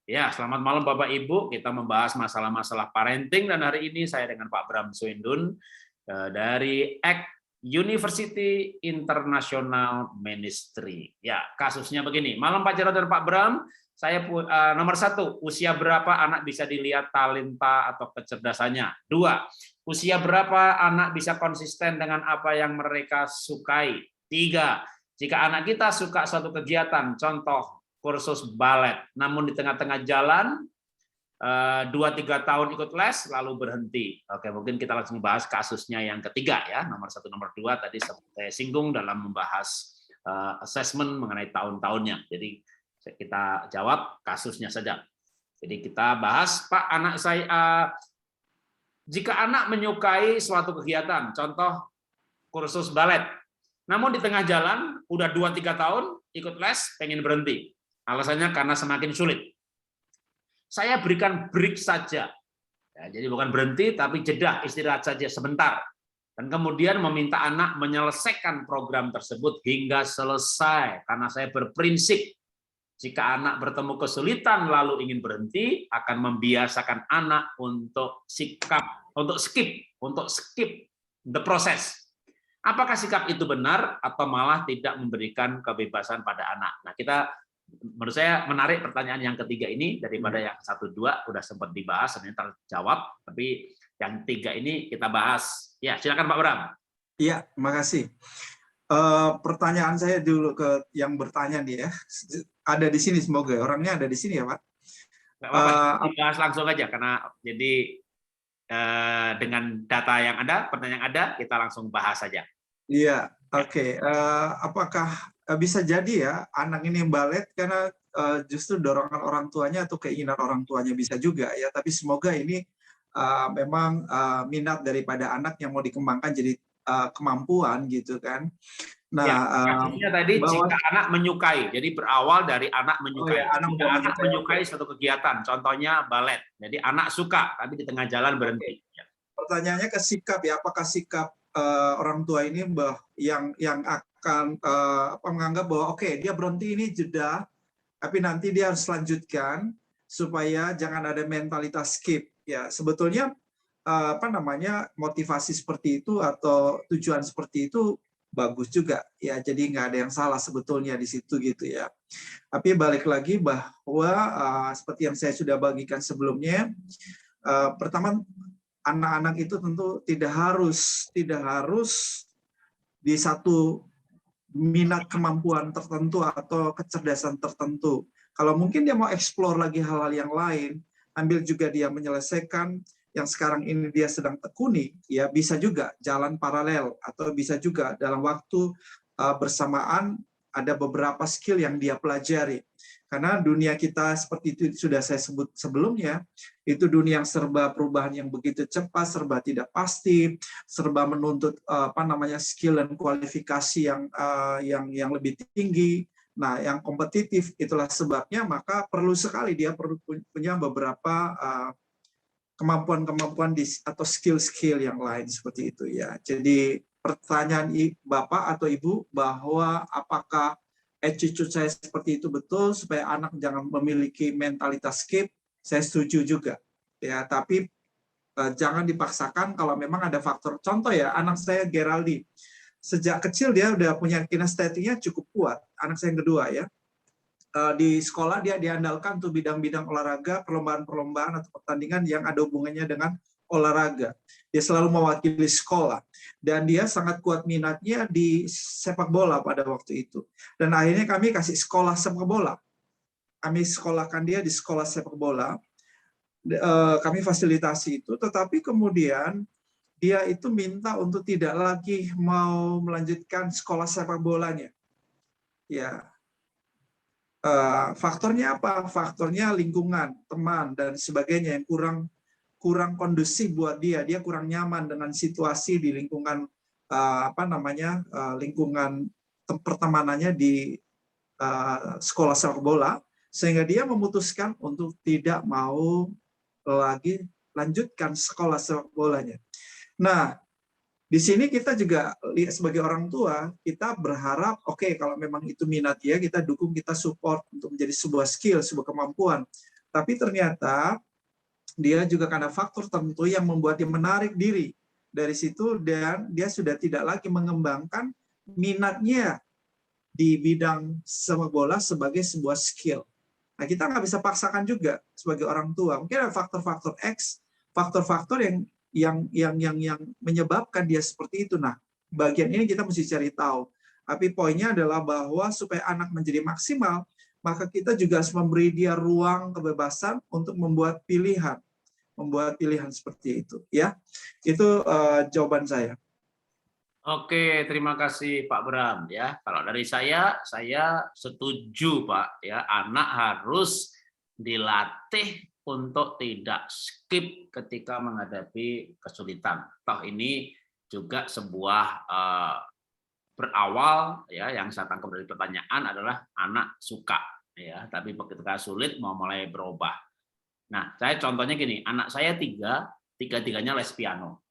Ya, selamat malam Bapak Ibu. Kita membahas masalah-masalah parenting dan hari ini saya dengan Pak Bram Swindun dari ACT University International Ministry. Ya, kasusnya begini. Malam Pak Jarod dan Pak Bram, saya nomor 1, usia berapa anak bisa dilihat talenta atau kecerdasannya? 2, usia berapa anak bisa konsisten dengan apa yang mereka sukai? 3, jika anak kita suka suatu kegiatan, contoh kursus balet, namun di tengah-tengah jalan 2-3 tahun ikut les lalu berhenti. Oke, mungkin kita langsung bahas kasusnya yang ketiga ya, nomor 1, nomor 2 tadi saya singgung dalam membahas assessment mengenai tahun-tahunnya. Jadi kita jawab kasusnya saja. Jadi kita bahas, Pak, anak saya jika anak menyukai suatu kegiatan, contoh kursus balet, namun di tengah jalan udah 2-3 tahun ikut les pengen berhenti. Alasannya karena semakin sulit. Saya berikan break saja. Ya, jadi bukan berhenti, tapi jeda, istirahat saja sebentar. Dan kemudian meminta anak menyelesaikan program tersebut hingga selesai. Karena saya berprinsip, jika anak bertemu kesulitan lalu ingin berhenti, akan membiasakan anak untuk skip the process. Apakah sikap itu benar atau malah tidak memberikan kebebasan pada anak? Nah, menurut saya menarik pertanyaan yang ketiga ini daripada yang 1-2 udah sempat dibahas dan terjawab, tapi yang 3 ini kita bahas. Ya, silakan Pak Bram. Iya, makasih. Pertanyaan saya dulu ke yang bertanya nih ya. Ada di sini, semoga orangnya ada di sini ya Pak. Nggak apa-apa, bahas langsung aja karena jadi dengan data yang ada, pertanyaan yang ada, kita langsung bahas saja. Iya, oke. Apakah bisa jadi ya anak ini balet karena justru dorongan orang tuanya atau keinginan orang tuanya, bisa juga ya. Tapi semoga ini memang minat daripada anak yang mau dikembangkan jadi kemampuan gitu kan. Nah, ya, tadi jika anak menyukai, jadi berawal dari anak menyukai. Anak menyukai suatu kegiatan, contohnya balet. Jadi anak suka, tapi di tengah jalan berhenti. Pertanyaannya ke sikap ya, apakah sikap orang tua ini yang akan menganggap bahwa oke, dia berhenti ini jeda, tapi nanti dia harus lanjutkan supaya jangan ada mentalitas skip ya. Sebetulnya motivasi seperti itu atau tujuan seperti itu bagus juga ya, jadi nggak ada yang salah sebetulnya di situ gitu ya. Tapi balik lagi bahwa seperti yang saya sudah bagikan sebelumnya, pertama, anak-anak itu tentu tidak harus di satu minat kemampuan tertentu atau kecerdasan tertentu. Kalau mungkin dia mau explore lagi hal-hal yang lain, ambil juga dia menyelesaikan yang sekarang ini dia sedang tekuni, ya bisa juga jalan paralel, atau bisa juga dalam waktu bersamaan ada beberapa skill yang dia pelajari. Karena dunia kita seperti itu sudah saya sebut sebelumnya, itu dunia yang serba perubahan yang begitu cepat, serba tidak pasti, serba menuntut skill dan kualifikasi yang lebih tinggi. Nah, yang kompetitif, itulah sebabnya maka perlu sekali dia perlu punya beberapa kemampuan-kemampuan atau skill-skill yang lain seperti itu ya. Jadi pertanyaan Bapak atau Ibu bahwa apakah attitude saya seperti itu betul supaya anak jangan memiliki mentalitas skip, saya setuju juga ya, tapi jangan dipaksakan kalau memang ada faktor. Contoh ya, anak saya Geraldi sejak kecil dia udah punya kinestetiknya cukup kuat, anak saya yang kedua ya. Di sekolah dia diandalkan tuh bidang-bidang olahraga, perlombaan-perlombaan atau pertandingan yang ada hubungannya dengan olahraga. Dia selalu mewakili sekolah. Dan dia sangat kuat minatnya di sepak bola pada waktu itu. Dan akhirnya kami kasih sekolah sepak bola. Kami sekolahkan dia di sekolah sepak bola. Kami fasilitasi itu, tetapi kemudian dia itu minta untuk tidak lagi mau melanjutkan sekolah sepak bolanya. Ya. Faktornya apa? Faktornya lingkungan, teman, dan sebagainya yang kurang kondusif buat dia. Dia kurang nyaman dengan situasi di lingkungan lingkungan pertemanannya di sekolah sepak bola, sehingga dia memutuskan untuk tidak mau lagi lanjutkan sekolah sepak bolanya. Nah, di sini kita juga sebagai orang tua, kita berharap, oke, kalau memang itu minat dia, kita dukung, kita support untuk menjadi sebuah skill, sebuah kemampuan. Tapi ternyata dia juga karena faktor tertentu yang membuat dia menarik diri dari situ, dan dia sudah tidak lagi mengembangkan minatnya di bidang sepak bola sebagai sebuah skill. Nah, kita nggak bisa paksakan juga sebagai orang tua. Mungkin ada faktor-faktor X, faktor-faktor yang menyebabkan dia seperti itu. Nah, bagian ini kita mesti cari tahu. Tapi poinnya adalah bahwa supaya anak menjadi maksimal, maka kita juga harus memberi dia ruang kebebasan untuk membuat pilihan seperti itu. Ya, itu jawaban saya. Oke, terima kasih Pak Bram ya. Kalau dari saya setuju Pak ya, anak harus dilatih untuk tidak skip ketika menghadapi kesulitan. Toh ini juga sebuah berawal ya, yang saya tangkap dari pertanyaan adalah anak suka ya, tapi ketika sulit mau mulai berubah. Nah, saya contohnya gini, anak saya tiga-tiganya les piano.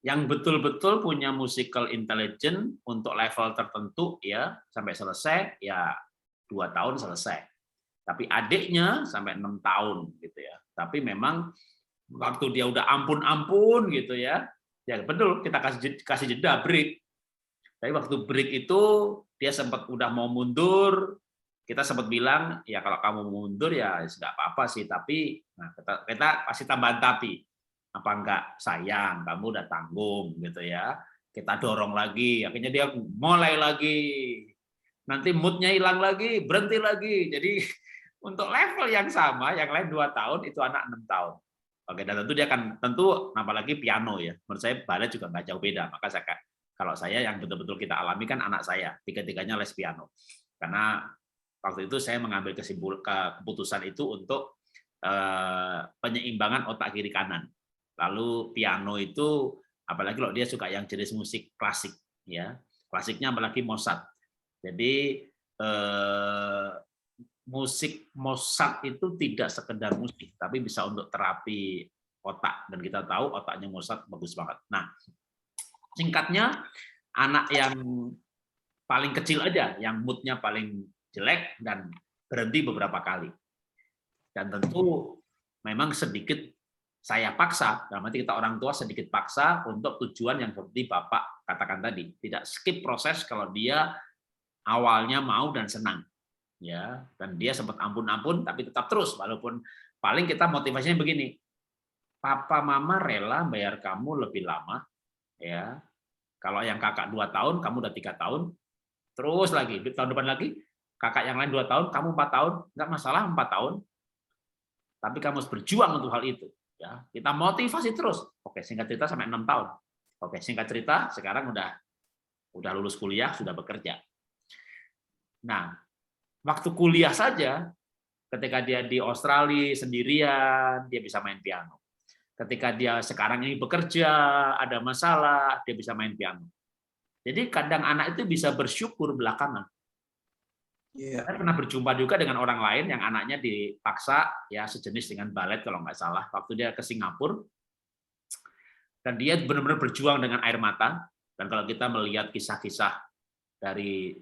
Yang betul-betul punya musical intelligence untuk level tertentu ya sampai selesai ya 2 tahun selesai. Tapi adiknya sampai 6 tahun gitu ya. Tapi memang waktu dia udah ampun-ampun gitu ya betul kita kasih jeda break. Tapi waktu break itu dia sempat udah mau mundur, kita sempat bilang ya kalau kamu mundur ya nggak apa-apa sih, tapi nah, kita kasih tambahan tapi. Apa enggak sayang, kamu udah tanggung gitu ya, kita dorong lagi, akhirnya dia mulai lagi, nanti moodnya hilang lagi, berhenti lagi. Jadi untuk level yang sama, yang lain 2 tahun, itu anak 6 tahun. Oke, dan tentu dia akan, apalagi piano ya, menurut saya balet juga nggak jauh beda. Maka kalau saya yang betul-betul kita alami kan anak saya, tiga-tiganya les piano. Karena waktu itu saya mengambil keputusan itu untuk penyeimbangan otak kiri kanan. Lalu piano itu apalagi kalau dia suka yang jenis musik klasik ya, klasiknya apalagi Mozart. Jadi musik Mozart itu tidak sekedar musik, tapi bisa untuk terapi otak, dan kita tahu otaknya Mozart bagus banget. Nah, singkatnya anak yang paling kecil aja yang moodnya paling jelek dan berhenti beberapa kali. Dan tentu memang sedikit saya paksa, dalam arti kita orang tua sedikit paksa untuk tujuan yang seperti Bapak katakan tadi, tidak skip proses kalau dia awalnya mau dan senang, ya, dan dia sempat ampun-ampun tapi tetap terus, walaupun paling kita motivasinya begini, Papa Mama rela bayar kamu lebih lama, ya, kalau yang kakak 2 tahun, kamu udah 3 tahun, terus lagi tahun depan lagi kakak yang lain 2 tahun, kamu 4 tahun, nggak masalah 4 tahun, tapi kamu harus berjuang untuk hal itu. Ya, kita motivasi terus. Oke, singkat cerita sampai 6 tahun. Oke, singkat cerita sekarang udah lulus kuliah, sudah bekerja. Nah, waktu kuliah saja, ketika dia di Australia sendirian, dia bisa main piano. Ketika dia sekarang ini bekerja, ada masalah, dia bisa main piano. Jadi kadang anak itu bisa bersyukur belakangan. Yeah. Saya pernah berjumpa juga dengan orang lain yang anaknya dipaksa ya sejenis dengan balet kalau nggak salah, waktu dia ke Singapura, dan dia benar-benar berjuang dengan air mata. Dan kalau kita melihat kisah-kisah dari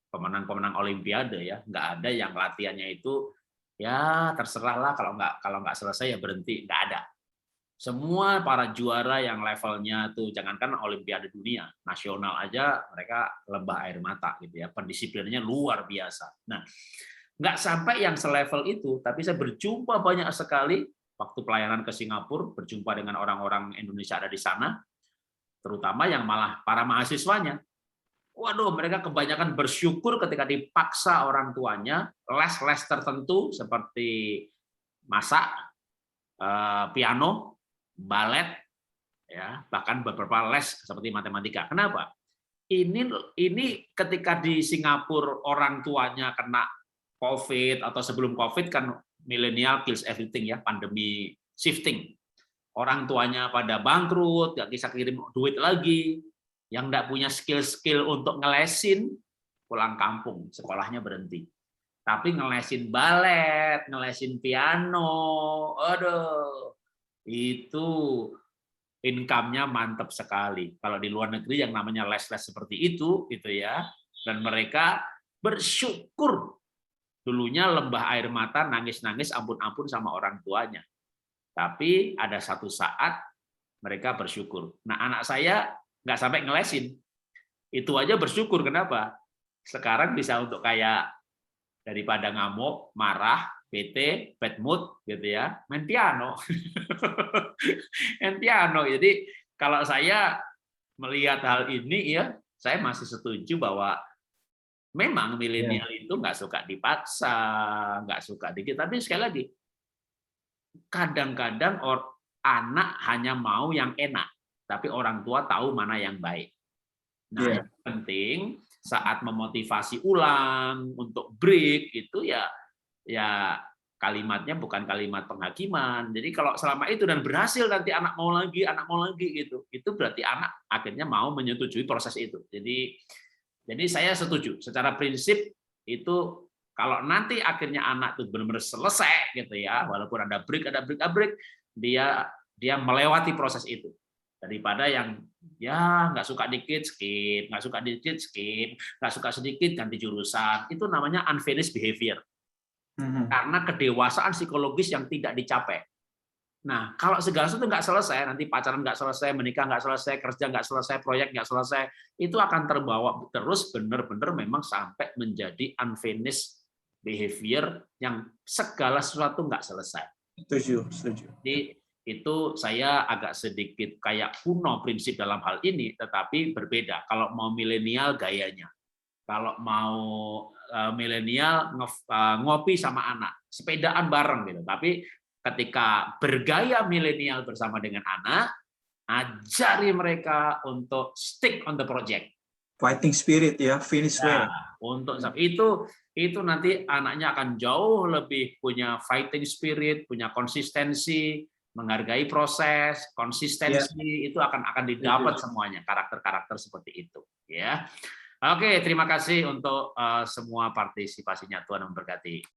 pemenang-pemenang Olimpiade ya, nggak ada yang latihannya itu ya terserahlah, kalau nggak selesai ya berhenti, nggak ada. Semua para juara yang levelnya tuh jangankan Olimpiade dunia, nasional aja mereka lembah air mata gitu ya, pendisiplinannya luar biasa. Nah, nggak sampai yang selevel itu, tapi saya berjumpa banyak sekali waktu pelayanan ke Singapura, berjumpa dengan orang-orang Indonesia ada di sana, terutama yang malah para mahasiswanya. Waduh, mereka kebanyakan bersyukur ketika dipaksa orang tuanya les-les tertentu seperti masak, piano, balet, ya, bahkan beberapa les seperti matematika. Kenapa? Ini ketika di Singapura orang tuanya kena COVID atau sebelum COVID kan milenial kills everything ya, pandemi shifting. Orang tuanya pada bangkrut, nggak bisa kirim duit lagi, yang nggak punya skill-skill untuk ngelesin, pulang kampung, sekolahnya berhenti. Tapi ngelesin balet, ngelesin piano, aduh, itu income-nya mantap sekali. Kalau di luar negeri yang namanya les-les seperti itu, gitu ya, dan mereka bersyukur Dulunya lembah air mata, nangis-nangis ampun-ampun sama orang tuanya. Tapi ada satu saat mereka bersyukur. Nah, anak saya nggak sampai ngelesin. Itu aja bersyukur. Kenapa? Sekarang bisa untuk kayak daripada ngamuk, marah, bete, bad mood, gitu ya, main piano. Main piano. Jadi kalau saya melihat hal ini ya, saya masih setuju bahwa memang milenial itu nggak suka dipaksa, nggak suka dikit. Tapi sekali lagi, kadang-kadang anak hanya mau yang enak, tapi orang tua tahu mana yang baik. Nah, yang penting saat memotivasi ulang untuk break itu ya kalimatnya bukan kalimat penghakiman. Jadi kalau selama itu dan berhasil nanti anak mau lagi gitu. Itu berarti anak akhirnya mau menyetujui proses itu. Jadi saya setuju secara prinsip itu kalau nanti akhirnya anak itu benar-benar selesai gitu ya, walaupun ada break, dia melewati proses itu. Daripada yang ya nggak suka dikit skip, nggak suka dikit skip, nggak suka sedikit ganti jurusan, itu namanya unfinished behavior karena kedewasaan psikologis yang tidak dicapai. Nah, kalau segala sesuatu nggak selesai, nanti pacaran nggak selesai, menikah nggak selesai, kerja nggak selesai, proyek nggak selesai, itu akan terbawa terus benar-benar memang sampai menjadi unfinished behavior yang segala sesuatu nggak selesai. Setuju. Jadi itu saya agak sedikit kayak kuno prinsip dalam hal ini, tetapi berbeda. Kalau mau milenial gayanya, kalau mau milenial ngopi sama anak, sepedaan bareng gitu. Tapi ketika bergaya milenial bersama dengan anak, ajari mereka untuk stick on the project. Fighting spirit ya, finish well. Untuk itu nanti anaknya akan jauh lebih punya fighting spirit, punya konsistensi, menghargai proses, konsistensi itu akan didapat semuanya karakter-karakter seperti itu ya. Oke, terima kasih untuk semua partisipasinya. Tuhan memberkati.